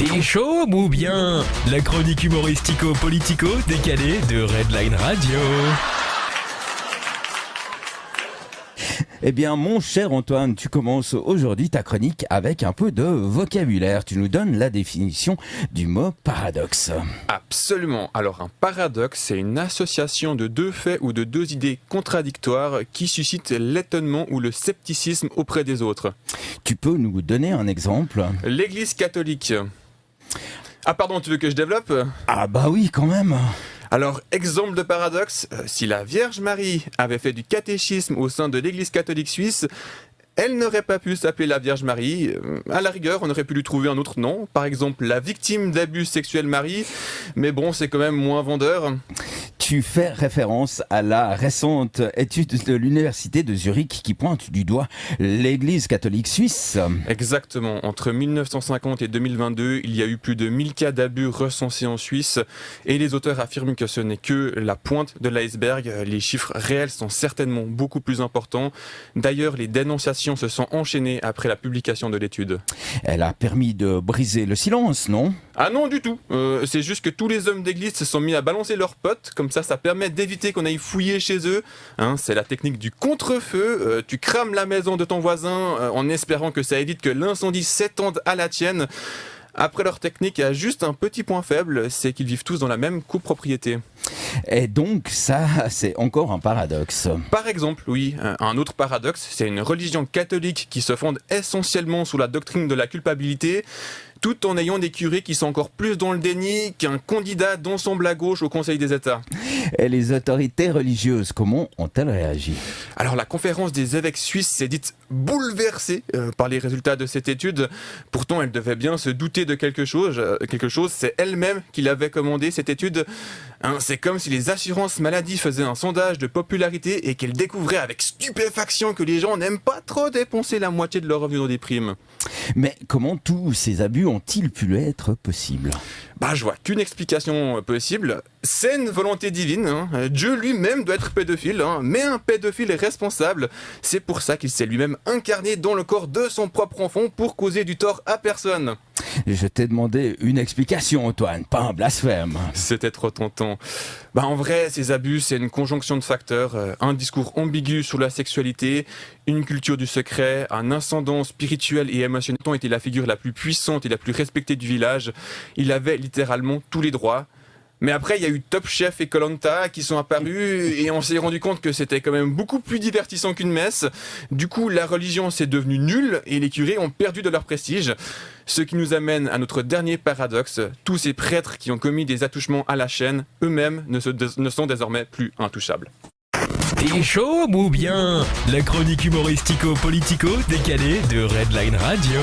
T'es chaud ou bien? La chronique humoristico-politico décalée de Redline Radio. Eh bien, mon cher Antoine, tu commences aujourd'hui ta chronique avec un peu de vocabulaire. Tu nous donnes la définition du mot paradoxe. Absolument. Alors, un paradoxe, c'est une association de deux faits ou de deux idées contradictoires qui suscitent l'étonnement ou le scepticisme auprès des autres. Tu peux nous donner un exemple? L'Église catholique. Ah pardon, tu veux que je développe? Ah bah oui, quand même. Alors, exemple de paradoxe, si la Vierge Marie avait fait du catéchisme au sein de l'Église catholique suisse, elle n'aurait pas pu s'appeler la Vierge Marie. À la rigueur, on aurait pu lui trouver un autre nom, par exemple la victime d'abus sexuels Marie, mais bon, c'est quand même moins vendeur. Tu fais référence à la récente étude de l'Université de Zurich qui pointe du doigt l'Église catholique suisse. Exactement. Entre 1950 et 2022, il y a eu plus de 1000 cas d'abus recensés en Suisse et les auteurs affirment que ce n'est que la pointe de l'iceberg. Les chiffres réels sont certainement beaucoup plus importants. D'ailleurs, les dénonciations se sont enchaînées après la publication de l'étude. Elle a permis de briser le silence, non? Ah non, du tout. C'est juste que tous les hommes d'église se sont mis à balancer leurs potes. Comme ça permet d'éviter qu'on aille fouiller chez eux. C'est la technique du contre-feu. Tu crames la maison de ton voisin en espérant que ça évite que l'incendie s'étende à la tienne. Après leur technique, il y a juste un petit point faible, c'est qu'ils vivent tous dans la même copropriété. Et donc ça, c'est encore un paradoxe. Par exemple, oui, un autre paradoxe, c'est une religion catholique qui se fonde essentiellement sous la doctrine de la culpabilité, tout en ayant des curés qui sont encore plus dans le déni qu'un candidat d'ensemble à gauche au Conseil des États. Et les autorités religieuses, comment ont-elles réagi? Alors la conférence des évêques suisses s'est dite bouleversée par les résultats de cette étude. Pourtant, elle devait bien se douter de quelque chose. C'est elle-même qui l'avait commandé, cette étude. C'est comme si les assurances maladie faisaient un sondage de popularité et qu'elles découvraient avec stupéfaction que les gens n'aiment pas trop dépenser la moitié de leur revenu dans des primes. Mais comment tous ces abus ont-ils pu être possibles? Je vois qu'une explication possible. C'est une volonté divine. Dieu lui-même doit être pédophile, mais un pédophile est responsable. C'est pour ça qu'il s'est lui-même incarné dans le corps de son propre enfant pour causer du tort à personne. Je t'ai demandé une explication, Antoine, pas un blasphème. C'était trop tentant. En vrai, ces abus, c'est une conjonction de facteurs. Un discours ambigu sur la sexualité, une culture du secret, un ascendant spirituel et émotionnel. Il était la figure la plus puissante et la plus respectée du village. Il avait littéralement tous les droits. Mais après, il y a eu Top Chef et Koh-Lanta qui sont apparus et on s'est rendu compte que c'était quand même beaucoup plus divertissant qu'une messe. Du coup, la religion s'est devenue nulle et les curés ont perdu de leur prestige. Ce qui nous amène à notre dernier paradoxe. Tous ces prêtres qui ont commis des attouchements à la chaîne, eux-mêmes ne sont désormais plus intouchables. T'es chaud ou bien? La chronique humoristico-politico décalée de Redline Radio.